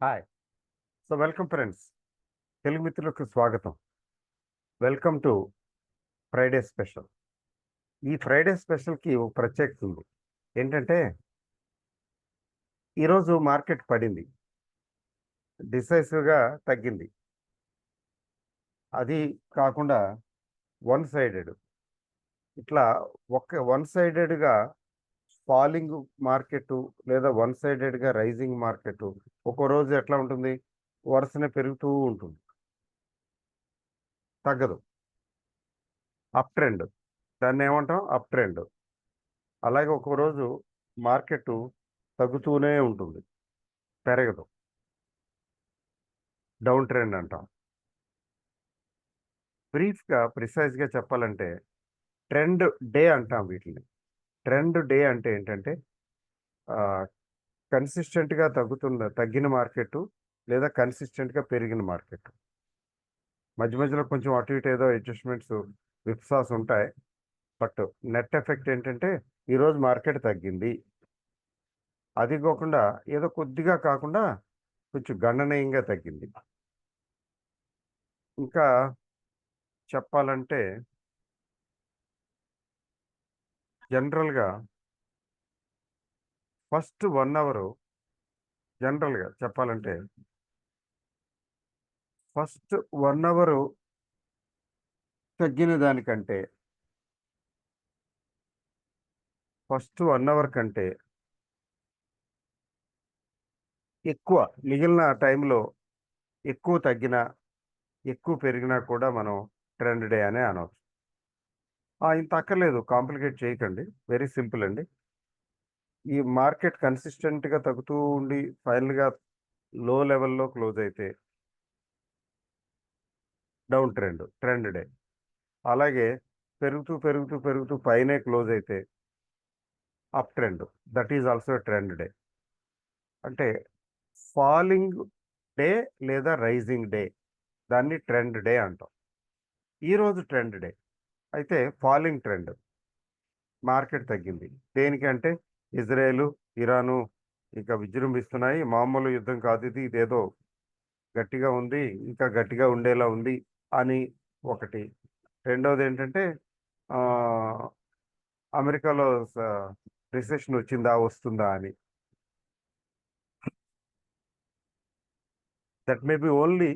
Hi. Welcome friends. Telugu మిత్రులకు స్వాగతం. Welcome to Friday special. ఈ ఫ్రైడే స్పెషల్‌కి ఒక ప్రత్యేకత ఉంది. ఏంటంటే, ఈరోజు మార్కెట్ పడింది. డిసైసివ్‌గా తగ్గింది. అది కాకుండా వన్ సైడెడ్. ఇట్లా వన్ సైడెడ్‌గా ఫాలింగ్ మార్కెటు లేదా వన్ సైడెడ్‌గా రైజింగ్ మార్కెటు ఒక్కో రోజు ఎట్లా ఉంటుంది? వరుసనే పెరుగుతూ ఉంటుంది. తగ్గదు. Up trend. దాన్నేమంటాం? Up trend. అలాగే ఒక్కో రోజు మార్కెట్టు తగ్గుతూనే ఉంటుంది. పెరగదు. డౌన్ ట్రెండ్ అంటాం. ప్రిసైజ్‌గా చెప్పాలంటే ట్రెండ్ డే అంటాం వీటిని. ట్రెండ్ డే అంటే ఏంటంటే ఆహ్, కన్సిస్టెంట్‌గా తగ్గిన మార్కెట్టు లేదా కన్సిస్టెంట్‌గా పెరిగిన మార్కెట్. మధ్య మధ్యలో కొంచెం అటు ఇటు ఏదో అడ్జస్ట్‌మెంట్స్, విప్సాస్ ఉంటాయి. బట్ నెట్ ఎఫెక్ట్ ఏంటంటే ఈరోజు మార్కెట్ తగ్గింది. అది కాకుండా ఏదో కొద్దిగా కాకుండా కొంచెం గణనీయంగా తగ్గింది. ఇంకా చెప్పాలంటే జనరల్‌గా ఫస్ట్ 1 అవరు జనరల్‌గా చెప్పాలంటే ఫస్ట్ 1 అవరు తగ్గిన దానికంటే, ఫస్ట్ 1 అవర్ కంటే ఎక్కువ మిగిలిన టైంలో ఎక్కువ తగ్గినా, ఎక్కువ పెరిగినా కూడా మనం ట్రెండ్ డే అనే అనొచ్చు. ఇంత అక్కర్లేదు కాంప్లికేట్ చేయకండి. వెరీ సింపుల్ అండి. ఈ మార్కెట్ కన్సిస్టెంట్‌గా తగ్గుతూ ఉండి ఫైనల్‌గా లో లెవెల్‌లో క్లోజ్ అయితే డౌన్ ట్రెండ్, ట్రెండ్ డే. అలాగే పెరుగుతూ పైనే క్లోజ్ అయితే up trend. That is also trend day. అంటే ఫాలింగ్ డే లేదా రైజింగ్ డే దాన్ని ట్రెండ్ డే అంటాం. ఈరోజు ట్రెండ్ డే. అయితే ఫాలింగ్ ట్రెండ్. మార్కెట్ తగ్గింది. దేనికంటే ఇజ్రాయెలు, ఇరాను ఇక విజృంభిస్తున్నాయి. మామూలు యుద్ధం కాదు ఇది. ఇదేదో గట్టిగా ఉంది. ఇంకా గట్టిగా ఉండేలా ఉంది అని ఒకటి. రెండోదేంటంటే ఆహ్, అమెరికాలో రిసెషన్ వచ్చిందా? వస్తుందా? అని. That may be only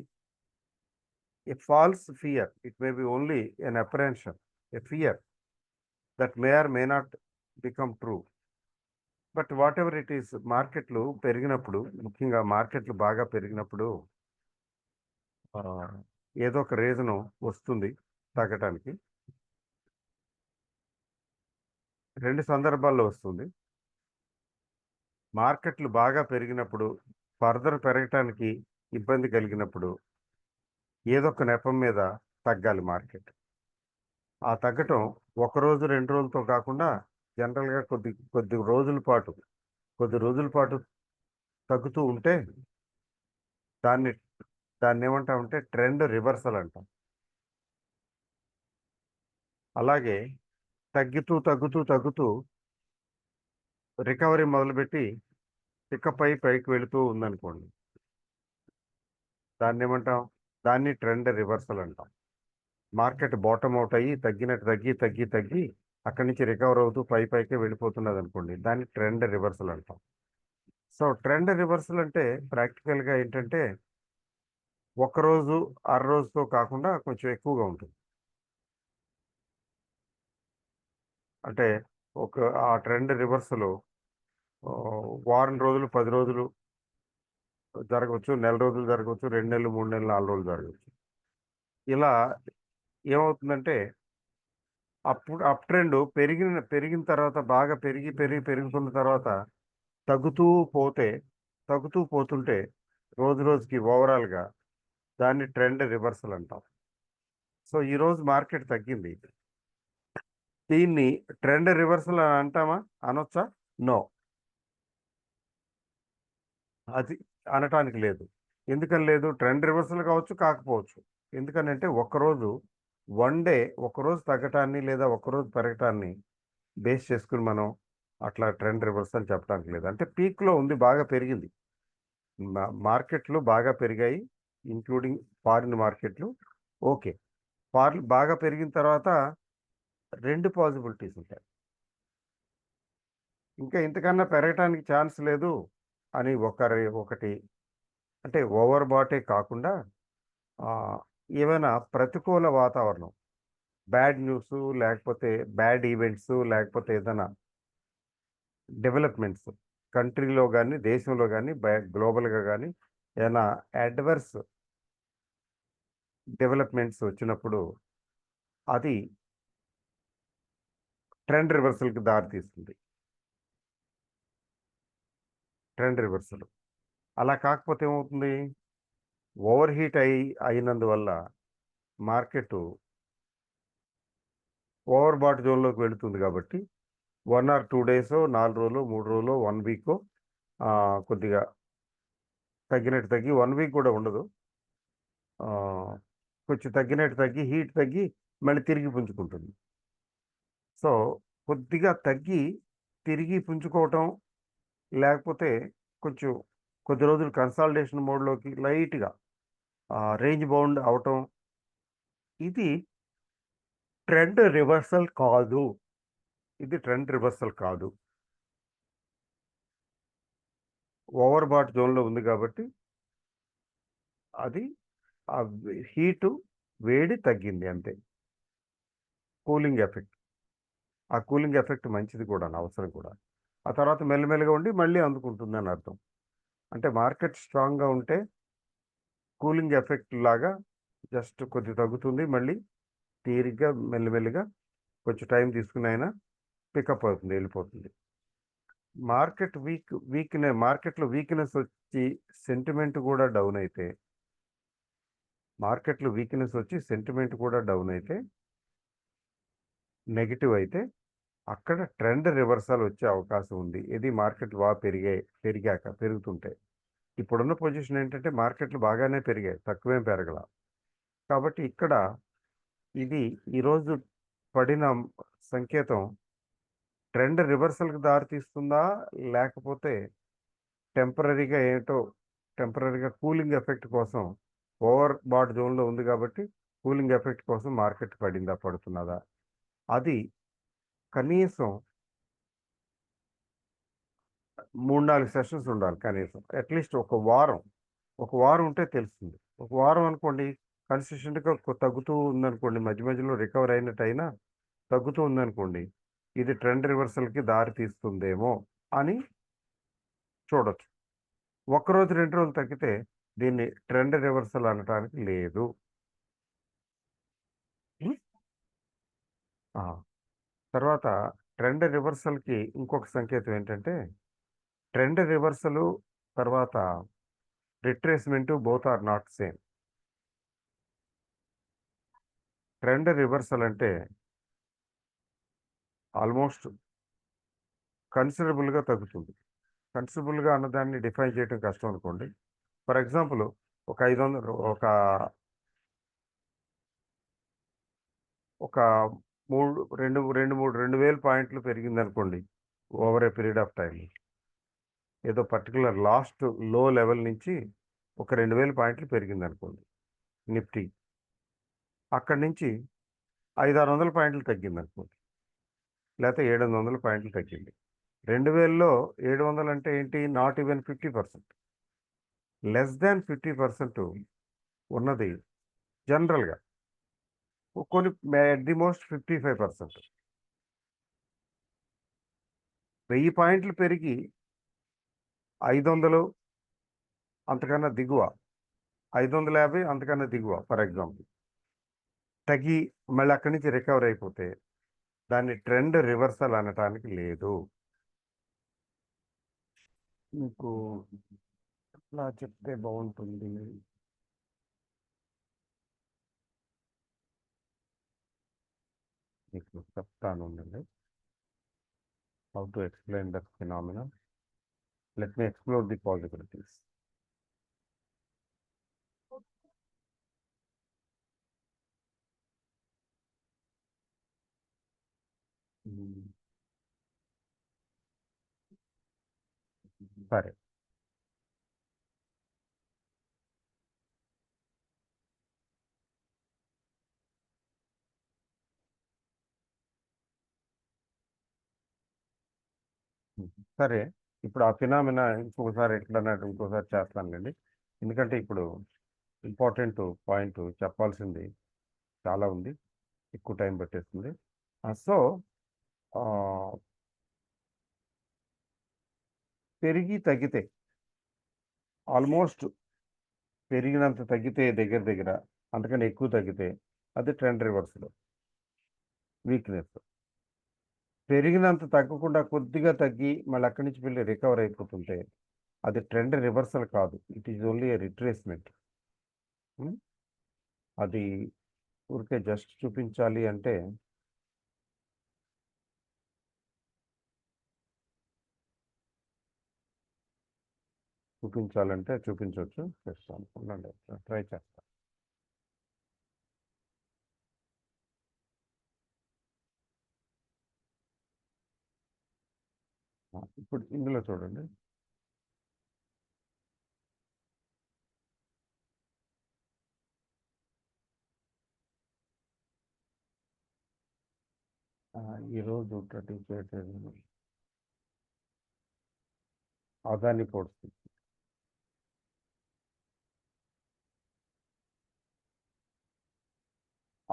a false fear. It may be only an apprehension, a fear that may or may not become true. But whatever it is మార్కెట్లు పెరిగినప్పుడు, ముఖ్యంగా మార్కెట్లు బాగా పెరిగినప్పుడు ఆహ్, ఏదో ఒక రీజను వస్తుంది తగ్గటానికి. 2 సందర్భాల్లో వస్తుంది. మార్కెట్లు బాగా పెరిగినప్పుడు, ఫర్దర్ పెరగటానికి ఇబ్బంది కలిగినప్పుడు, ఏదో ఒక నెపం మీద తగ్గాలి మార్కెట్. ఆ తగ్గటం ఒకరోజు, 2 రోజులతో కాకుండా జనరల్‌గా కొద్ది రోజుల పాటు తగ్గుతూ ఉంటే దాన్ని దాన్నేమంటామంటే ట్రెండ్ రివర్సల్ అంటాం. అలాగే తగ్గుతూ రికవరీ మొదలుపెట్టి ఇకపై పైకి వెళుతూ ఉందనుకోండి. దాన్నేమంటాం? దాన్ని ట్రెండ్ రివర్సల్ అంటాం. మార్కెట్ బాటమ్ ఔట్ అయ్యి తగ్గినట్టు తగ్గి అక్కడి నుంచి రికవర్ అవుతూ పైకే వెళ్ళిపోతున్నదనుకోండి. దాన్ని ట్రెండ్ రివర్సల్ అంటాం. ట్రెండ్ రివర్సల్ అంటే ప్రాక్టికల్‌గా ఏంటంటే ఒక్కరోజు, అర రోజుతో కాకుండా కొంచెం ఎక్కువగా ఉంటుంది. అంటే ఒక ఆ ట్రెండ్ రివర్సల్ వారం రోజులు, 10 రోజులు జరగవచ్చు. నెల రోజులు జరగవచ్చు. 2 నెలలు, 3 నెలలు, 4 రోజులు జరగవచ్చు. ఇలా ఏమవుతుందంటే అప్పుడు అప్ ట్రెండ్ పెరిగిన తర్వాత బాగా పెరుగుతున్న తర్వాత తగ్గుతూ పోతే, తగ్గుతూ పోతుంటే రోజుకి ఓవరాల్‌గా దాన్ని ట్రెండ్ రివర్సల్ అంటాం. ఈరోజు మార్కెట్ తగ్గింది. దీన్ని ట్రెండ్ రివర్సల్ అని అంటామా? అనొచ్చా? నో. అది అనటానికి లేదు. ఎందుకని లేదు? ట్రెండ్ రివర్సల్ కావచ్చు, కాకపోవచ్చు. ఎందుకనంటే వన్ డే ఒక్కరోజు తగ్గటాన్ని లేదా ఒక్కరోజు పెరగటాన్ని బేస్ చేసుకొని మనం అట్లా ట్రెండ్ రివర్సల్ చెప్పడానికి లేదు. అంటే పీక్‌లో ఉంది బాగా పెరిగింది. మార్కెట్లు బాగా పెరిగాయి, ఇంక్లూడింగ్ ఫారిన్ మార్కెట్లు. ఓకే. బాగా పెరిగిన తర్వాత 2 పాసిబిలిటీస్ ఉంటాయి. ఇంకా ఇంతకన్నా పెరగటానికి ఛాన్స్ లేదు అని ఒకటి అంటే ఓవర్ బాటే కాకుండా ఆహ్, ఏమైనా ప్రతికూల వాతావరణం, బ్యాడ్ న్యూసు లేకపోతే బ్యాడ్ ఈవెంట్సు లేకపోతే ఏదైనా డెవలప్‌మెంట్స్ కంట్రీలో గాని, దేశంలో గాని, గ్లోబల్‌గా గాని ఏమైనా అడ్వర్స్ డెవలప్‌మెంట్స్ వచ్చినప్పుడు అది ట్రెండ్ రివర్సల్‌కి దారి తీస్తుంది. Trend reversal. అలా కాకపోతే ఏమవుతుంది? ఓవర్ హీట్ అయినందువల్ల మార్కెటు ఓవర్ బాట్ జోన్‌లోకి వెళుతుంది కాబట్టి 1 ఆర్ 2 డేసో, 4 రోజులో, 3 రోజులో, 1 వీకో కొద్దిగా తగ్గినట్టు తగ్గి 1 వీక్ కూడా ఉండదు. ఆహ్, కొంచెం తగ్గినట్టు తగ్గి, హీట్ తగ్గి మళ్ళీ తిరిగి పుంజుకుంటుంది. సో, కొద్దిగా తగ్గి తిరిగి పుంజుకోవటం, లేకపోతే కొంచెం కొద్ది రోజులు కన్సాలిడేషన్ మోడ్‌లోకి లైట్‌గా రేంజ్ బౌండ్ అవ్వటం. ఇది ట్రెండ్ రివర్సల్ కాదు. ఇది ట్రెండ్ రివర్సల్ కాదు. ఓవర్ బాట్ జోన్‌లో ఉంది కాబట్టి అది హీటు వేడి తగ్గింది అంతే. Cooling effect. ఆ కూలింగ్ ఎఫెక్ట్ మంచిది కూడాను. అవసరం కూడా. ఆ తర్వాత మెల్లిమెల్లిగా ఉండి మళ్ళీ అందుకుంటుందని అర్థం. అంటే మార్కెట్ స్ట్రాంగ్‌గా ఉంటే కూలింగ్ ఎఫెక్ట్ లాగా జస్ట్ కొద్దిగా తగ్గుతుంది. మళ్ళీ తీరిగ్గా మెల్లిమెల్లిగా కొంచెం టైం తీసుకొని అయినా పికప్ అవుతుంది. ఎళ్ళిపోతుంది. మార్కెట్‌లో వీక్‌నెస్ వచ్చి సెంటిమెంట్ కూడా డౌన్ అయితే, మార్కెట్‌లో వీక్‌నెస్ వచ్చి సెంటిమెంట్ కూడా డౌన్ అయితే, నెగెటివ్ అయితే అక్కడ ట్రెండ్ రివర్సల్ వచ్చే అవకాశం ఉంది. ఇది మార్కెట్ పెరుగుతుంటే. ఇప్పుడున్న పొజిషన్ ఏంటంటే మార్కెట్‌లు బాగానే పెరిగాయి. తక్కువేం పెరగల. కాబట్టి ఇక్కడ ఇది ఈరోజు పడిన సంకేతం ట్రెండ్ రివర్సల్‌కి దారి తీస్తుందా? లేకపోతే టెంపరరీగా ఏంటో టెంపరరీగా కూలింగ్ ఎఫెక్ట్ కోసం ఓవర్ బాట్ జోన్‌లో ఉంది కాబట్టి కూలింగ్ ఎఫెక్ట్ కోసం మార్కెట్ పడుతున్నదా? అది కనీసం 3, 4 సెషన్స్ ఉండాలి కనీసం. అట్‌లీస్ట్ ఒక వారం. ఒక వారం ఉంటే తెలుస్తుంది. ఒక వారం అనుకోండి కన్సిస్టెంట్‌గా తగ్గుతూ ఉందనుకోండి. మధ్య మధ్యలో రికవర్ అయినట్టయినా తగ్గుతూ ఉందనుకోండి. ఇది ట్రెండ్ రివర్సల్‌కి దారి తీస్తుందేమో అని చూడొచ్చు. ఒక్కరోజు, 2 రోజులు తగ్గితే దీన్ని ట్రెండ్ రివర్సల్ అనటానికి లేదు. హ్మ్. ఆ! తర్వాత ట్రెండ్ రివర్సల్‌కి ఇంకొక సంకేతం ఏంటంటే, ట్రెండ్ రివర్సలు తర్వాత retracement both are not same. Trend reversal అంటే ఆల్‌మోస్ట్ కన్సిడరబుల్‌గా తగ్గుతుంది. కన్సిడరబుల్‌గా అన్నదాన్ని డిఫైన్ చేయడం కష్టం అనుకోండి. ఫర్ ఎగ్జాంపుల్ ఒక 500 ఒక 2,000 పాయింట్లు పెరిగిందనుకోండి. Over a period of time. ఏదో పర్టిక్యులర్ లాస్ట్ లో లెవెల్ నుంచి ఒక 2,000 పాయింట్లు పెరిగిందనుకోండి నిఫ్టీ. అక్కడి నుంచి 500, 600 పాయింట్లు తగ్గిందనుకోండి. లేతే 700 పాయింట్లు తగ్గింది. 2000లో 700 అంటే ఏంటి? Not even 50%. లెస్ థాన్ 50% ఉన్నది జనరల్‌గా. కొన్ని అట్ ది మోస్ట్ 55%. 1000 పాయింట్లు పెరిగి 500 అంతకన్నా దిగువ. 550 అంతకన్నా దిగువ ఫర్ ఎగ్జాంపుల్. తగ్గి మళ్ళీ అక్కడి నుంచి రికవర్ అయిపోతే దాన్ని ట్రెండ్ రివర్సల్ అనటానికి లేదు. మీకు ఎట్లా చెప్తే బావుంటుంది? మీకు చెప్తాను ఉండండి. How to explain that phenomena. Let me explore the possibilities. హ్మ్. సరే. సరే, ఇప్పుడు ఆ ఫినామినా ఇంకొకసారి ఎట్లన్నట్టు ఇంకోసారి చేస్తానులేండి. ఎందుకంటే ఇప్పుడు ఇంపార్టెంట్ పాయింట్ చెప్పాల్సింది చాలా ఉంది, ఎక్కువ టైం పట్టేస్తుంది. సో పెరిగి తగ్గితే ఆల్మోస్ట్ పెరిగినంత తగ్గితే దగ్గర దగ్గర, అంతకని ఎక్కువ తగ్గితే అది ట్రెండ్ రివర్సల్ వీక్నెస్. పెరిగినంత తగ్గకుండా కొద్దిగా తగ్గి మళ్ళీ అక్కడి నుంచి వెళ్ళి రికవర్ అయిపోతుంటే అది ట్రెండ్ రివర్సల్ కాదు, it is only A retracement. అది ఊరికే జస్ట్ చూపించాలి అంటే చూపించవచ్చు. చేస్తాను, ఉండండి, ట్రై చేస్తాను. ఇప్పుడు ఇందులో చూడండి, ఈరోజు అదాని పోర్ట్స్,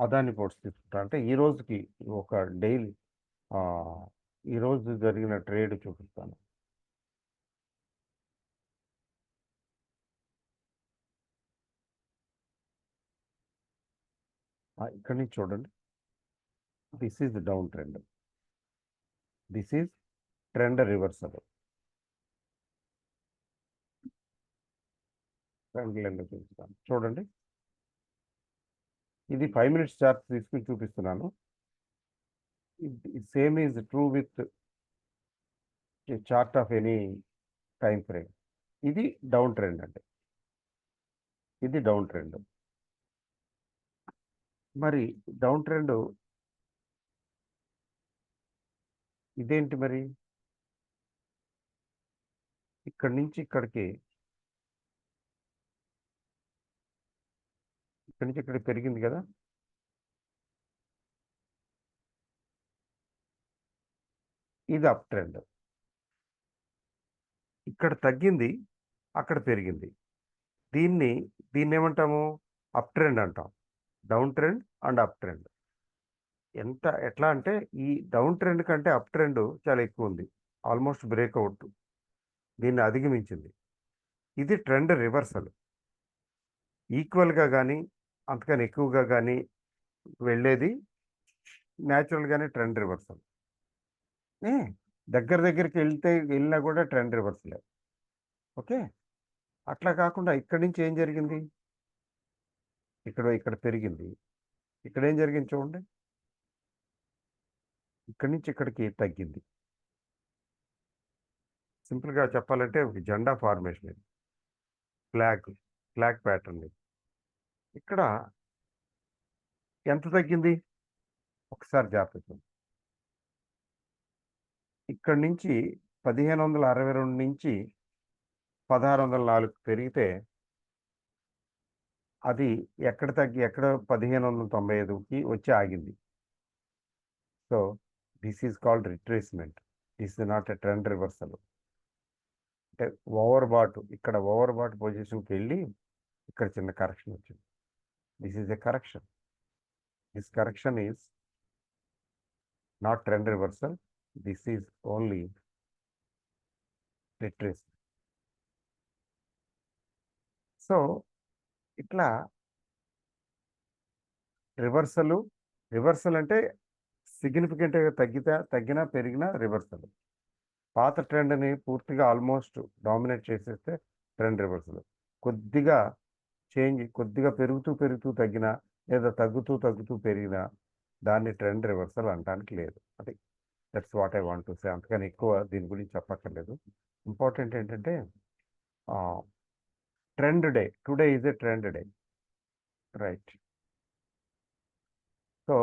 అదాని పోర్ట్స్ తీసుకుంటా అంటే ఈ రోజుకి ఒక డైలీ ఈ రోజు జరిగిన ట్రేడ్ చూపిస్తాను. ఇక్కడి నుంచి చూడండి, this is down trend, this is trend reversal. Trend లైన్లో చూపిస్తాను చూడండి. ఇది 5 minutes చార్ట్ తీసుకుని చూపిస్తున్నాను. Same is true with chart of any time frame. ఇది డౌన్ ట్రెండ్ అండి, ఇది డౌన్ ట్రెండ్. మరి డౌన్ ట్రెండ్ ఇదేంటి మరి, ఇక్కడి నుంచి ఇక్కడికి, ఇక్కడి నుంచి ఇక్కడ పెరిగింది కదా, ఇది అప్ ట్రెండ్. ఇక్కడ తగ్గింది, అక్కడ పెరిగింది. దీన్ని దీన్ని ఏమంటాము, అప్ ట్రెండ్ అంటాం. Down trend and up trend. ఎట్లా అంటే ఈ డౌన్ ట్రెండ్ కంటే అప్ ట్రెండ్ చాలా ఎక్కువ ఉంది, ఆల్మోస్ట్ బ్రేక్అవుట్, దీన్ని అధిగమించింది. ఇది ట్రెండ్ రివర్సల్. ఈక్వల్గా కానీ అంతకని ఎక్కువగా కానీ వెళ్ళేది న్యాచురల్గానే ట్రెండ్ రివర్సల్. దగ్గరికి వెళ్ళినా కూడా ట్రెండ్ రివర్సలే. ఓకే, అట్లా కాకుండా ఇక్కడి నుంచి ఏం జరిగింది, ఇక్కడ పెరిగింది, ఇక్కడ ఏం జరిగింది చూడండి, ఇక్కడి నుంచి ఇక్కడికి తగ్గింది. సింపుల్గా చెప్పాలంటే ఒక జెండా ఫార్మేషన్, ఇది ఫ్లాగ్ ప్యాటర్న్. ఇక్కడ ఎంత తగ్గింది ఒకసారి జాగ్రత్త. ఇక్కడి నుంచి 1562 నుంచి 1604 పెరిగితే అది ఎక్కడ తగ్గి ఎక్కడ 1595కి వచ్చి ఆగింది. So this is called retracement, this is not a trend reversal. అంటే ఇక్కడ ఓవర్ బాట్ పొజిషన్కి వెళ్ళి ఇక్కడ చిన్న కరెక్షన్ వచ్చింది. This is a correction, this correction is not trend reversal, this is only retracement. So ఇట్లా రివర్సల్ అంటే సిగ్నిఫికెంట్గా తగ్గినా పెరిగినా రివర్సల్. పాత ట్రెండ్ని పూర్తిగా ఆల్మోస్ట్ డామినేట్ చేసేస్తే ట్రెండ్ రివర్సల్. కొద్దిగా కొద్దిగా పెరుగుతూ తగ్గినా లేదా తగ్గుతూ పెరిగినా దాన్ని ట్రెండ్ రివర్సల్ అనడానికి లేదు. అది that's what I want to say. అంతకని ఎక్కువ దీని గురించి చెప్పక్కర్లేదు. ఇంపార్టెంట్ ఏంటంటే trend day, today is a trend day, right? So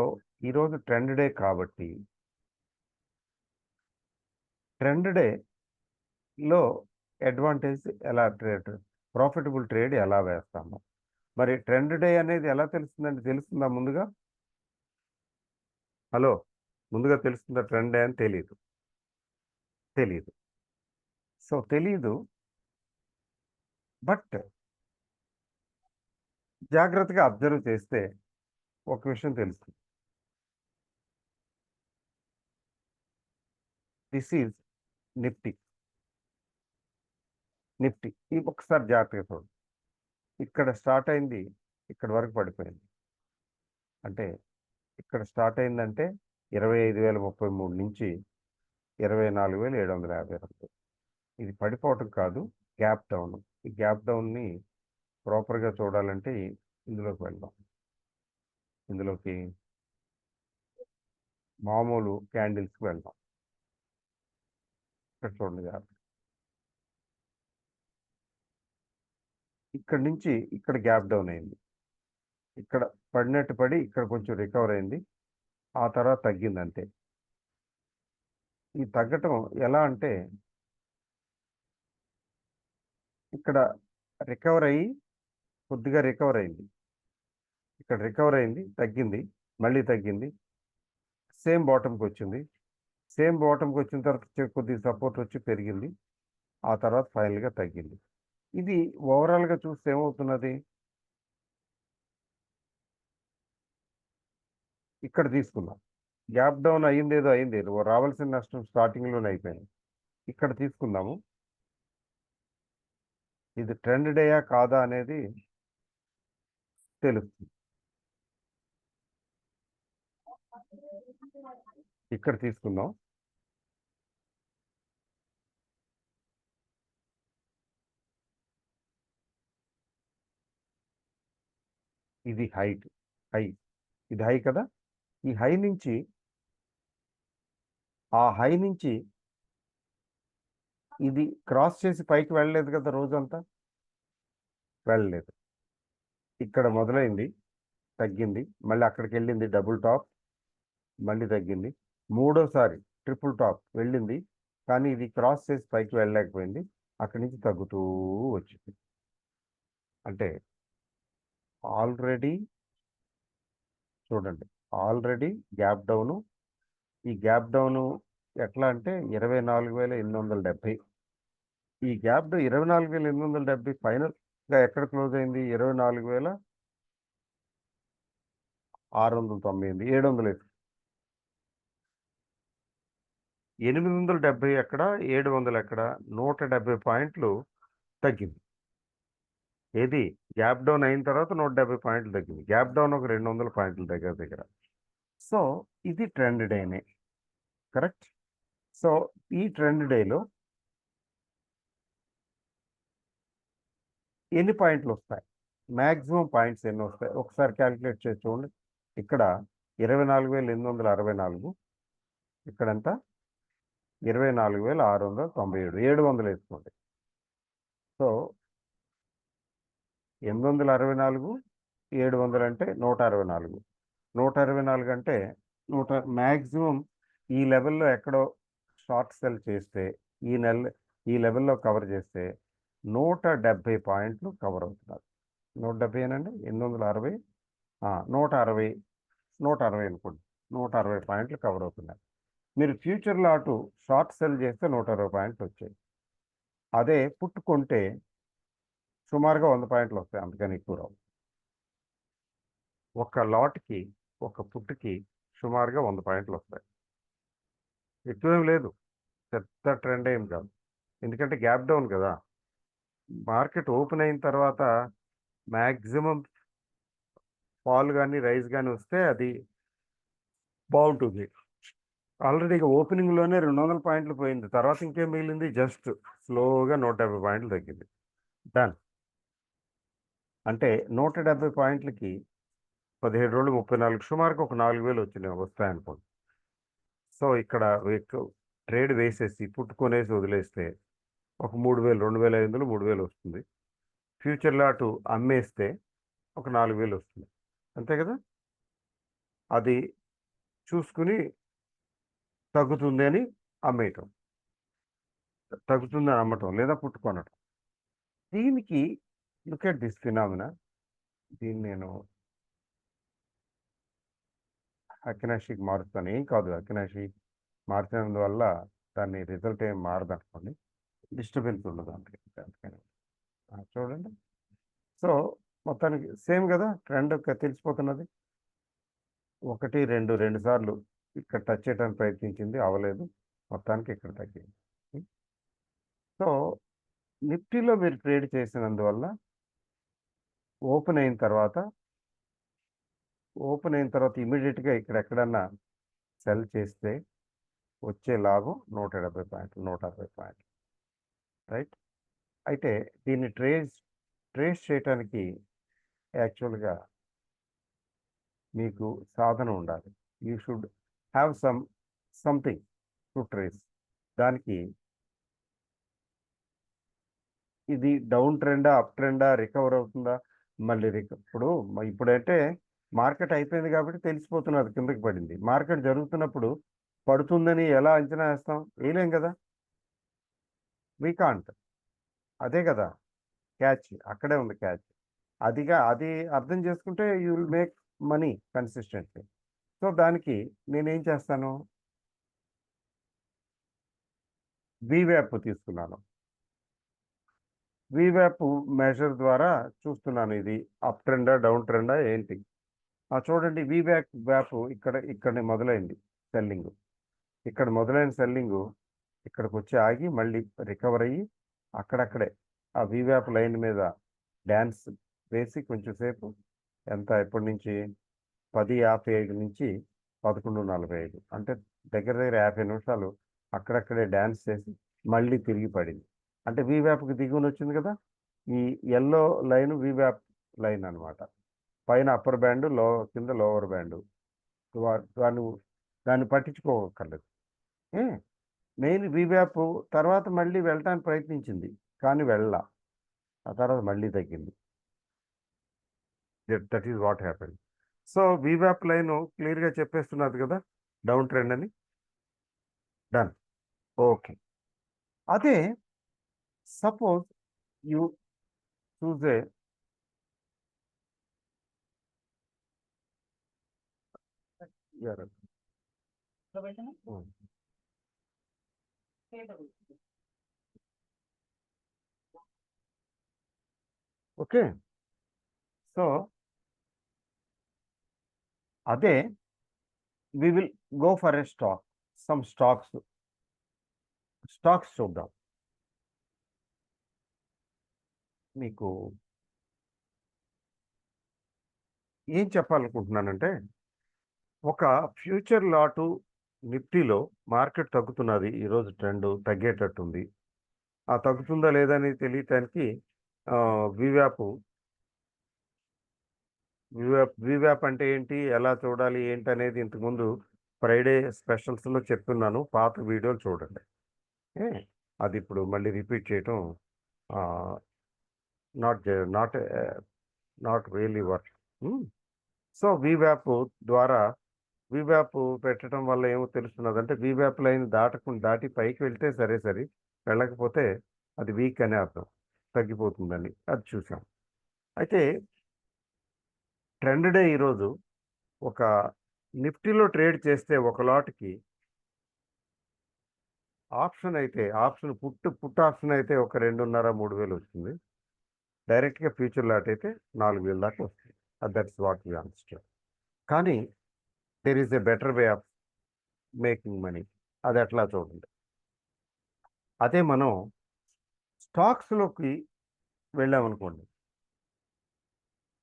ఈరోజు ట్రెండ్ డే కాబట్టి ట్రెండ్ డేలో అడ్వాంటేజ్ ఎలా ప్రాఫిటబుల్ ట్రేడ్ ఎలా వేస్తాము? మరి ట్రెండ్ డే అనేది ఎలా తెలుస్తుందండి? తెలుస్తుందా ముందుగా? హలో, ముందుగా తెలుస్తుందా ట్రెండ్ డే అని? తెలియదు. సో తెలీదు, బట్ జాగ్రత్తగా అబ్జర్వ్ చేస్తే ఒక విషయం తెలుస్తుంది. This is Nifty. నిఫ్టీ ఈ ఒక్కసారి జాగ్రత్తగా చూడండి. ఇక్కడ స్టార్ట్ అయింది, ఇక్కడ వరకు పడిపోయింది. అంటే ఇక్కడ స్టార్ట్ అయిందంటే 25,033 నుంచి 24,752. ఇది పడిపోవటం కాదు, గ్యాప్ డౌన్. ఈ గ్యాప్ డౌన్ని ప్రాపర్గా చూడాలంటే ఇందులోకి వెళ్దాం. ఇందులోకి మామూలు క్యాండిల్స్కి వెళ్దాం. ఇక్కడ చూడండి జాగ్రత్త. ఇక్కడ నుంచి ఇక్కడ గ్యాప్ డౌన్ అయింది, ఇక్కడ పడినట్టు పడి ఇక్కడ కొంచెం రికవర్ అయింది, ఆ తర్వాత తగ్గింది అంతే. ఈ తగ్గటం ఎలా అంటే ఇక్కడ రికవర్ అయ్యి కొద్దిగా రికవర్ అయింది, ఇక్కడ రికవర్ అయింది, తగ్గింది, మళ్ళీ తగ్గింది, సేమ్ బాటంకి వచ్చింది. సేమ్ బాటంకి వచ్చిన తర్వాత కొద్దిగా సపోర్ట్ వచ్చి పెరిగింది, ఆ తర్వాత ఫైనల్గా తగ్గింది. ఇది ఓవరాల్గా చూస్తే ఏమవుతున్నది, ఇక్కడ తీసుకుందాం. గ్యాప్ డౌన్ అయ్యిందేదో అయింది, రావాల్సిన నష్టం స్టార్టింగ్లోనే అయిపోయింది. ఇక్కడ తీసుకుందాము. ఇది ట్రెండ్ డేయా కాదా అనేది తెలుస్తుంది. ఇక్కడ తీసుకుందాం. ఇది హై, ఇది హై కదా. ఈ హై నుంచి ఆ హై నుంచి ఇది క్రాస్ చేసి పైకి వెళ్ళలేదు కదా, రోజంతా వెళ్ళలేదు. ఇక్కడ మొదలైంది, తగ్గింది, మళ్ళీ అక్కడికి వెళ్ళింది, డబుల్ టాప్, మళ్ళీ తగ్గింది, మూడోసారి ట్రిపుల్ టాప్ వెళ్ళింది, కానీ ఇది క్రాస్ చేసి పైకి వెళ్ళలేకపోయింది, అక్కడి నుంచి తగ్గుతూ వచ్చింది. అంటే ఆల్రెడీ చూడండి, ఆల్రెడీ గ్యాప్ డౌను. ఈ గ్యాప్ డౌను ఎట్లా అంటే 24,870. ఈ గ్యాప్ డౌన్ 24,870 ఫైనల్గా ఎక్కడ క్లోజ్ అయింది, 24,698, 700. 870 ఎక్కడ, 700 ఎక్కడ, 170 పాయింట్లు తగ్గింది. ఏది గ్యాప్ డౌన్ అయిన తర్వాత 170 పాయింట్లు తగ్గింది. గ్యాప్ డౌన్ ఒక 200 పాయింట్లు దగ్గర. సో ఇది ట్రెండ్ డేనే, కరెక్ట్. సో ఈ ట్రెండ్ డేలో ఎన్ని పాయింట్లు వస్తాయి, మ్యాక్సిమం పాయింట్స్ ఎన్ని వస్తాయి ఒకసారి క్యాలిక్యులేట్ చేసి చూడండి. ఇక్కడ 24,864, ఇక్కడంతా 24,697, 700 వేసుకోండి. సో 864, 700 అంటే 164. 164 అంటే మ్యాక్సిమం ఈ లెవెల్లో ఎక్కడో షార్ట్ సెల్ చేస్తే ఈ లెవెల్లో కవర్ చేస్తే 170 పాయింట్లు కవర్ అవుతున్నారు. 170 ఏనండి, 860, 160, 160 అనుకోండి, 160 పాయింట్లు కవర్ అవుతున్నారు. మీరు ఫ్యూచర్లో అటు షార్ట్ సెల్ చేస్తే 160 పాయింట్లు వచ్చాయి. అదే పుట్టుకుంటే సుమారుగా 100 పాయింట్లు వస్తాయి, అందుకని ఎక్కువ రావు. ఒక లాట్కి, ఒక పుట్టుకి సుమారుగా 100 పాయింట్లు వస్తాయి, ఎక్కువేం లేదు, పెద్ద ట్రెండ్ ఏం కాదు. ఎందుకంటే గ్యాప్ డౌన్ కదా, మార్కెట్ ఓపెన్ అయిన తర్వాత మ్యాక్సిమం ఫాల్ కానీ రైజ్ కానీ వస్తే అది బాగుంటుంది. ఆల్రెడీ ఓపెనింగ్లోనే 200 పాయింట్లు పోయింది, తర్వాత ఇంకేం మిగిలింది, జస్ట్ స్లోగా 170 పాయింట్లు తగ్గింది, డన్. అంటే 170 పాయింట్లకి 17 రోజులు 34, సుమారుగా ఒక 4,000 వస్తాయనుకోండి. సో ఇక్కడ ట్రేడ్ వేసేసి పుట్టుకొనేసి వదిలేస్తే ఒక 3,000, 2,500, 3,000 వస్తుంది. ఫ్యూచర్లో అటు అమ్మేస్తే ఒక 4,000 వస్తుంది, అంతే కదా. అది చూసుకుని తగ్గుతుంది అని అమ్మేయటం, తగ్గుతుందని అమ్మటం, లేదా పుట్టుకొనటం. దీనికి లుక్ ఎట్ దిస్ ఫినామినా. దీన్ని నేను అకినాషికి మారుస్తాను, ఏం కాదు, అకినాషి మార్చినందువల్ల దాన్ని రిజల్ట్ ఏం మారదు అనుకోండి. డిస్టర్బెన్స్ ఉండదు అందుకని చూడండి. సో మొత్తానికి సేమ్ కదా, ట్రెండ్ తెలిసిపోతున్నది. 1, 2 సార్లు ఇక్కడ టచ్ చేయడానికి ప్రయత్నించింది, అవ్వలేదు. మొత్తానికి ఇక్కడ తగ్గింది. సో నిఫ్టీలో మీరు ట్రేడ్ చేసినందువల్ల ఓపెన్ అయిన తర్వాత ఇమీడియట్గా ఇక్కడ ఎక్కడన్నా సెల్ చేస్తే వచ్చే లాభం 170 పాయింట్లు, 160 పాయింట్లు, రైట్. అయితే దీన్ని ట్రేస్ చేయటానికి యాక్చువల్గా మీకు సాధన ఉండాలి. You should have something to trace. దానికి ఇది డౌన్ ట్రెండా, అప్ ట్రెండా, రికవర్ అవుతుందా, మళ్ళీ ఇప్పుడంటే మార్కెట్ అయిపోయింది కాబట్టి తెలిసిపోతున్నది కిందకి పడింది. మార్కెట్ జరుగుతున్నప్పుడు పడుతుందని ఎలా అంచనా వేస్తాం? వేయలేం కదా, వీ కాంట్. అదే కదా క్యాచ్, అక్కడే ఉంది క్యాచ్. అది అర్థం చేసుకుంటే you will make money consistently. So దానికి నేనేం చేస్తాను, వీవ్యాప్ తీసుకున్నాను. వీవ్యాప్ మెజర్ ద్వారా చూస్తున్నాను ఇది అప్ ట్రెండా, డౌన్ ట్రెండా ఏంటి. చూడండి వీవ్యాప్ ఇక్కడ మొదలైంది సెల్లింగ్. ఇక్కడ మొదలైన సెల్లింగ్ ఇక్కడికి వచ్చి ఆగి మళ్ళీ రికవర్ అయ్యి అక్కడక్కడే ఆ వీవ్యాప్ లైన్ మీద డ్యాన్స్ వేసి కొంచెం సేపు, ఎప్పటి నుంచి 10:55 నుంచి 11:45, అంటే దగ్గర 50 నిమిషాలు అక్కడక్కడే డ్యాన్స్ చేసి మళ్ళీ తిరిగి పడింది. అంటే వీవ్యాప్కి దిగువన వచ్చింది కదా, ఈ ఎల్లో లైన్ వీవ్యాప్ లైన్ అనమాట. పైన అప్పర్ బ్యాండ్, కింద లోవర్ బ్యాండ్. దాన్ని పట్టించుకోకర్లేదు. మెయిన్ వీవ్యాప్ తర్వాత మళ్ళీ వెళ్ళటానికి ప్రయత్నించింది కానీ వెళ్ళా, ఆ తర్వాత మళ్ళీ తగ్గింది. That is what happen. So వీవ్యాప్ లైన్ క్లియర్గా చెప్పేస్తున్నది కదా డౌన్ ట్రెండ్ అని. Done, okay. అదే suppose you choose a okay. So అదే we will go for a stocks చూద్దాం. మీకు ఏం చెప్పాలనుకుంటున్నానంటే, ఒక ఫ్యూచర్ లాటు నిఫ్టీలో మార్కెట్ తగ్గుతున్నది, ఈరోజు ట్రెండ్ తగ్గేటట్టుంది. ఆ తగ్గుతుందా లేదని తెలియటానికి వీవ్యాప్ వీవ్యాప్ అంటే ఏంటి, ఎలా చూడాలి ఏంటి అనేది ఇంతకుముందు ఫ్రైడే స్పెషల్స్లో చెప్తున్నాను, పాత వీడియోలు చూడండి. అది ఇప్పుడు మళ్ళీ రిపీట్ చేయటం not not not really work. So వీవ్యాప్ పెట్టడం వల్ల ఏమో తెలుస్తున్నది అంటే వీవ్యాప్ లైన్ దాటి పైకి వెళ్తే సరే, వెళ్ళకపోతే అది వీక్ అనే అర్థం, తగ్గిపోతుందని అది చూసాం. అయితే ట్రెండ్ డే ఈరోజు ఒక నిఫ్టీలో ట్రేడ్ చేస్తే ఒక లాట్కి ఆప్షన్ పుట్ ఆప్షన్ అయితే ఒక 2,500-3,000 వస్తుంది. డైరెక్ట్గా ఫ్యూచర్ లాట్ అయితే 4,000 దాకా వస్తుంది. That's what you understand. కానీ there is a better way of making money. అది ఎట్లా చూడండి. అదే మనం స్టాక్స్లోకి వెళ్ళామనుకోండి,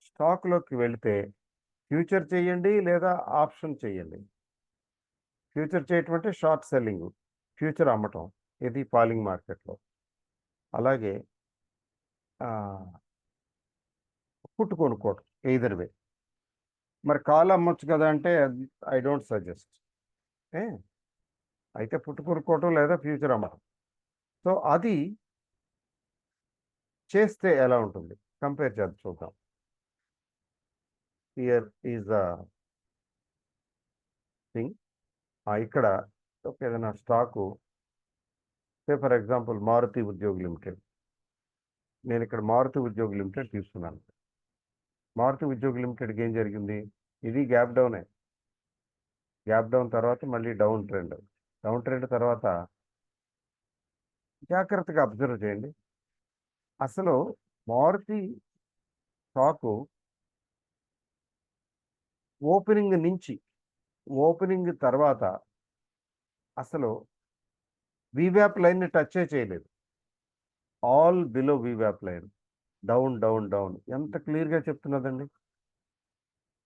స్టాక్లోకి వెళితే ఫ్యూచర్ చేయండి లేదా ఆప్షన్ చేయండి. ఫ్యూచర్ చేయటం అంటే షార్ట్ సెల్లింగ్, ఫ్యూచర్ అమ్మటం, ఇది ఫాలింగ్ మార్కెట్లో. అలాగే పుట్టు కొనుక్కోవటం, ఎయిదర్ వే. మరి కాల్ అమ్మొచ్చు కదా అంటే ఐ డోంట్ సజెస్ట్. అయితే పుట్టు కొనుక్కోవటం లేదా ఫ్యూచర్ అమ్మటం. సో అది చేస్తే ఎలా ఉంటుంది కంపేర్ చేద్దాం, చూద్దాం. Here is the thing. ఇక్కడ ఏదైనా stock, for example Maruti Udyog limited. నేను ఇక్కడ మారుతి ఉద్యోగ్ లిమిటెడ్ తీసుకున్నాను. మారుతి ఉద్యోగ్ లిమిటెడ్కి ఏం జరిగింది, ఇది గ్యాప్ డౌన్ తర్వాత మళ్ళీ డౌన్ ట్రెండ్ తర్వాత జాగ్రత్తగా అబ్జర్వ్ చేయండి. అసలు మారుతి స్టాకు ఓపెనింగ్ నుంచి, ఓపెనింగ్ తర్వాత అసలు వీవ్యాప్ లైన్‌ని టచ్చే చేయలేదు. ఆల్ బిలో వీవ్యాప్ లైన్. Down, down, down. ఎంత క్లియర్‌గా చెప్తున్నదండి.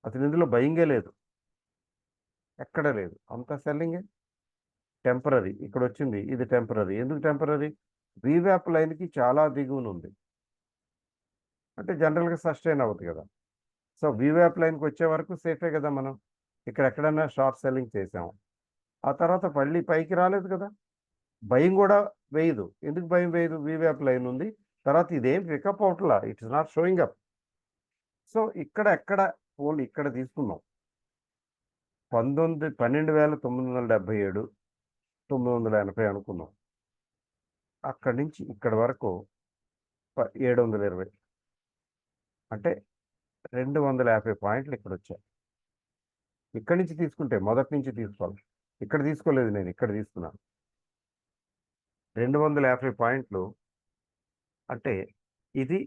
అసలు ఇందులో బయింగే లేదు. ఎక్కడ లేదు. అంతా సెల్లింగే. టెంపరరీ. ఇక్కడొచ్చింది. ఇది టెంపరరీ. ఎందుకు టెంపరరీ? వీవ్యాప్ లైన్‌కి చాలా దిగువనుంది. అంటే జనరల్‌గా సస్టైన్ అవ్వదు గదా! సో, వీవ్యాప్ లైన్‌కొచ్చే వరకు సేఫే గదా మనం. ఇక్కడ ఎక్కడన్నా షార్ట్ సెల్లింగ్ చేసాం. ఆ తర్వాత మళ్ళీ పైకి రాలేదు కదా! భయం గూడా వేయదు. ఎందుకు భయం వేయదు? వీవ్యాప్ లైన్ ఉంది. తర్వాత ఇదేం పికప్ అవ్వట్లా. It is not showing up. So, ఎక్కడ పోనీ ఇక్కడ తీసుకుందాం. 12,977, 980 అనుకుందాం. అక్కడి నుంచి ఇక్కడి వరకు 720 అంటే 250 పాయింట్లు ఇక్కడొచ్చాయి. ఇక్కడి నుంచి తీసుకుంటే మొదటి నుంచి తీసుకోవాలి. ఇక్కడ తీసుకోలేదు నేను. ఇక్కడ తీసుకున్నాను. 250 పాయింట్లు అంటే ఇది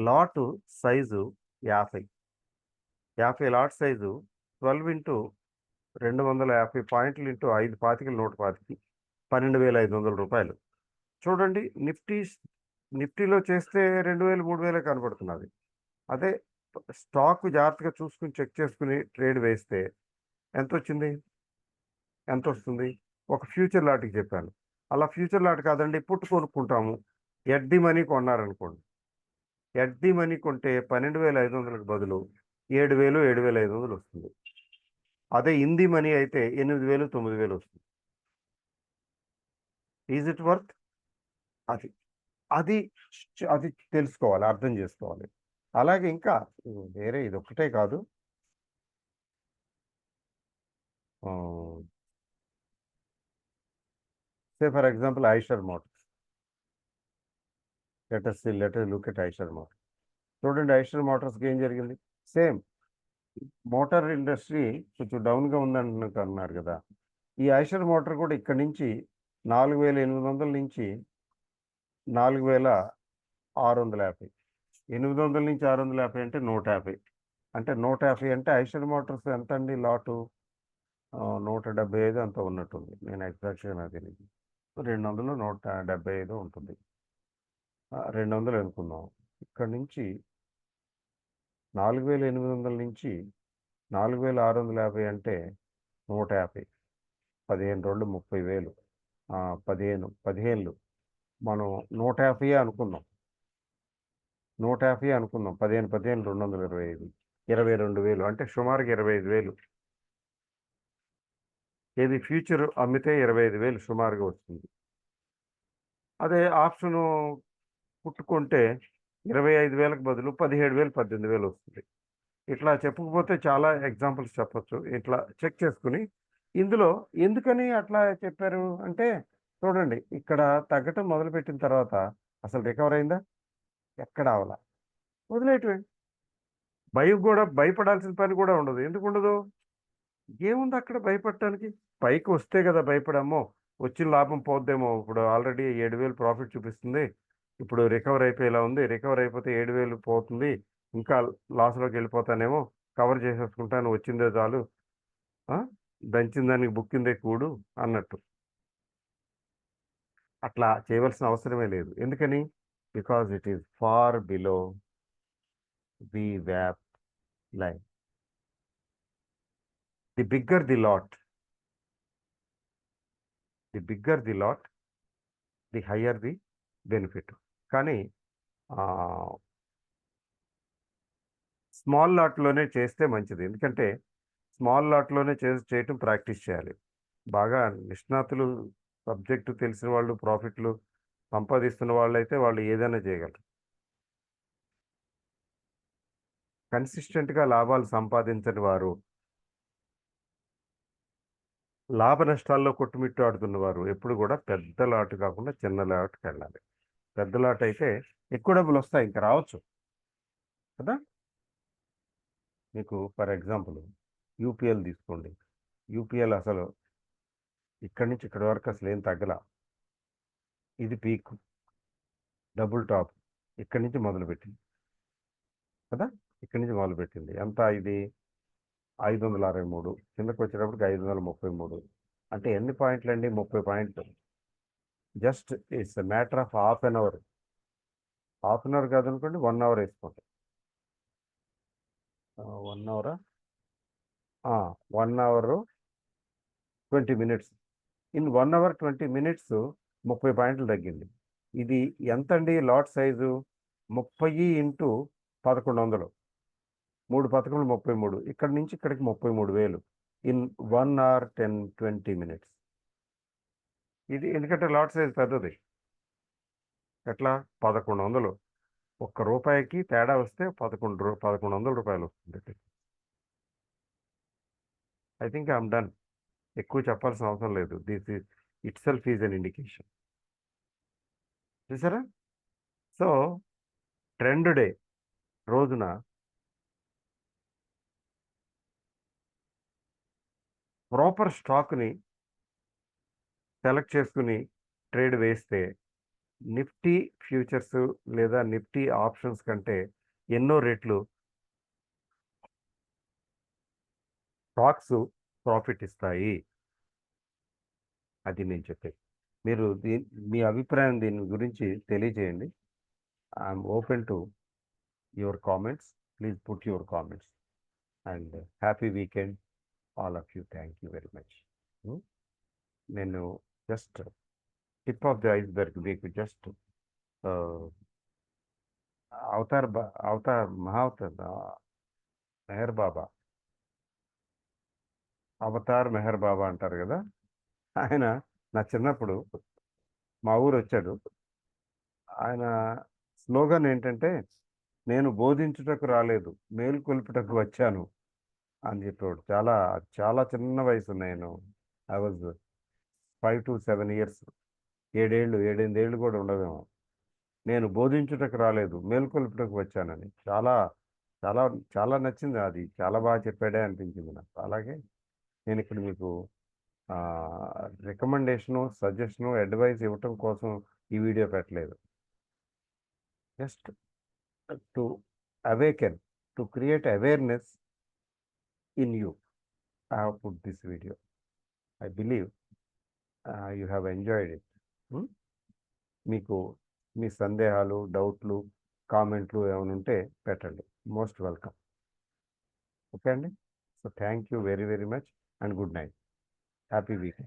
lot size 50. 50 lot size 12 into 250 పాయింట్లు ఇంటూ 5 పాతికలు 125 ₹12,500. చూడండి నిఫ్టీలో చేస్తే 2000, 3000 కనపడుతున్నది. అదే స్టాక్ జాగ్రత్తగా చూసుకొని చెక్ చేసుకొని ట్రేడ్ వేస్తే ఎంతొచ్చింది? ఎంతొస్తుంది? ఒక ఫ్యూచర్ లాట్‌కి చెప్పాను. అలా ఫ్యూచర్ లాట్ కాదండి పుట్ కొనుక్కుంటాము. ఎట్ ది మనీ కొన్నారనుకోండి. ఎట్ ది మనీ కొంటే 12,500కి బదులు 7,000, 7,500 వస్తుంది. అదే ఇన్ ది మనీ అయితే 8,000, 9,000 వస్తుంది. Is it worth? అది. అది అది తెలుసుకోవాలి. అర్థం చేసుకోవాలి. అలాగే ఇంకా వేరే ఇదొక్కటే కాదు. Ah, say for example Eicher motors. Let us look at Eicher motors. చూడండి ఐషర్ మోటార్స్‌కి ఏం జరిగింది? సేమ్ మోటార్ ఇండస్ట్రీ కొంచెం డౌన్‌గా ఉందంటున్నారు గదా! ఈ ఐషర్ మోటార్ కూడా ఇక్కడి నుంచి 4,800 నుంచి 4,650. 800-650 అంటే 150. అంటే 150 అంటే ఐషర్ మోటార్స్ ఎంతండి లాటు? 175 ఎంతో ఉన్నట్టుంది. నేను ఎగ్జాక్ట్‌గా నాకు తెలీదు. 200, 175 ఉంటుంది. 200 అనుకుందాం. ఇక్కడి నుంచి 4,800 నుంచి 4,650 అంటే 150. 15 రోళ్ళు 30,000. 15 మనం 150 అనుకుందాం. 150 అనుకుందాం. 15, 15 225. 22,000 అంటే సుమారుగా 25,000. ఏది ఫ్యూచర్ అమ్మితే 25,000 సుమారుగా వస్తుంది. అదే ఆప్షను పుట్ కొంటే 25,000కి బదులు 17,000, 18,000 వస్తుంది. ఇట్లా చెప్పుకుపోతే చాలా ఎగ్జాంపుల్స్ చెప్పొచ్చు. ఇట్లా చెక్ చేసుకొని, ఇందులో ఎందుకని అట్లా చెప్పారు అంటే, చూడండి ఇక్కడ తగ్గటం మొదలుపెట్టిన తర్వాత అసలు రికవర్ అయిందా? ఎక్కడ అవ్వల. వదిలేయటమే. భయం గూడా భయపడాల్సిన పని కూడా ఉండదు. ఎందుకుండదు? ఏముందక్కడ భయపడటానికి? పైకి వస్తే గదా భయపడి, వచ్చిన లాభం పోద్దేమో. ఇప్పుడు ఆల్రెడీ 7,000 ప్రాఫిట్ చూపిస్తుంది. ఇప్పుడు రికవర్ అయిపోయేలా ఉంది. రికవర్ అయిపోతే 7,000 పోతుంది. ఇంకా లాస్‌లోకెళ్ళిపోతానేమో. కవర్ చేసేసుకుంటాను. వచ్చిందే చాలు. ఆ! దంచిన దానికి బుక్కిందే కూడు అన్నట్టు. అట్లా చేయవలసిన అవసరమే లేదు. ఎందుకని? Because it is far below VWAP line. The bigger the lot, the bigger the lot, the higher the benefit. కానీ ఆహ్, స్మాల్ లాట్‌లోనే చేస్తే మంచిది. ఎందుకంటే స్మాల్ లాట్‌లోనే చేయటం ప్రాక్టీస్ చేయాలి. బాగా నిష్ణాతులు, సబ్జెక్ట్ తెలిసిన వాళ్ళు, ప్రాఫిట్‌లు సంపాదిస్తున్న వాళ్ళైతే వాళ్ళు ఏదైనా చేయగలరు. కన్సిస్టెంట్‌గా లాభాలు సంపాదించని వారు, లాభ నష్టాల్లో కొట్టుమిట్టాడుతున్నవారు ఎప్పుడు గూడా పెద్ద లాట్ కాకుండా చిన్న లాట్‌కెళ్ళాలి. పెద్ద లాట్ అయితే ఎక్కువ డబ్బులొస్తాయి. ఇంక రావచ్చు కదా! మీకు ఫర్ ఎగ్జాంపుల్ యూపీఎల్ తీసుకోండి. యూపీఎల్ అసలు ఇక్కడి నుంచి ఇక్కడి వరకు అసలేం తగ్గల. ఇది పీక్, డబుల్ టాప్ ఇక్కడి నుంచి మొదలుపెట్టింది కదా, ఇక్కడి నుంచి మొదలుపెట్టింది ఎంత ఇది 563, కిందకు వచ్చేటప్పటికి 533. అంటే ఎన్ని పాయింట్లు అండి? 30 పాయింట్లు. Just it's matter of half an hour. Half an hour కాదనుకోండి, 1 అవర్ వేసుకోండి. 1 అవరా? 1 hour 20 minutes. In 1 hour 20 minutes 30 పాయింట్లు తగ్గింది. ఇది ఎంత అండి లాట్ సైజు? 30 ఇంటూ 1100, 3 పథకములు 33, ఇక్కడి నుంచి ఇక్కడికి 33,000 ఇన్ 1 అవర్ 10-20 మినిట్స్. ఇది ఎందుకంటే లాట్ సైజ్ పెద్దది. ఎట్లా? 1100, ₹1 తేడా వస్తే 1100 రూపాయలు వస్తుంది. I think I'm done. ఎక్కువ చెప్పాల్సిన అవసరం లేదు. This is it self is an indication. చూసారా? సో ట్రెండ్ డే రోజున ప్రాపర్ స్టాక్ని సెలెక్ట్ చేసుకుని ట్రేడ్ వేస్తే నిఫ్టీ ఫ్యూచర్స్ లేదా నిఫ్టీ ఆప్షన్స్ కంటే ఎన్నో రెట్లు స్టాక్స్ ప్రాఫిట్ ఇస్తాయి. అది నేను చెప్పేది. మీరు మీ అభిప్రాయం దీని గురించి తెలియజేయండి. I'm open to your comments. Please put your comments. And happy weekend all of you. Thank you very much. నేను just tip of the iceberg మీకు జస్ట్ అవతార్ మెహర్ బాబా, అవతార్ మెహర్ బాబా అంటారు కదా, ఆయన నా చిన్నప్పుడు మా ఊరు వచ్చాడు. ఆయన స్లోగన్ ఏంటంటే, నేను బోధించుటకు రాలేదు, మేలుకొల్పుటకు వచ్చాను అని చెప్పాడు. చాలా చాలా చిన్న వయసు. నేను ఐ వాజ్ 5 to 7 ఇయర్స్, 7-8 ఏళ్ళు కూడా ఉండవేమో. నేను బోధించుటకు రాలేదు, మేలుకొల్పుటకు వచ్చానని. చాలా చాలా చాలా నచ్చింది. అది చాలా బాగా చెప్పాడే అనిపించింది నాకు. అలాగే నేను ఇక్కడ మీకు రికమెండేషను, సజెషను, అడ్వైస్ ఇవ్వటం కోసం ఈ వీడియో పెట్టలేదు. Just to awaken, to create awareness in you, I have put this video. I believe you have enjoyed it. మీకు మీ సందేహాలు, డౌట్లు, కామెంట్లు ఏమైనా ఉంటే పెట్టండి. Most welcome. ఓకే అండి. So thank you very very much and good night. Happy weekend.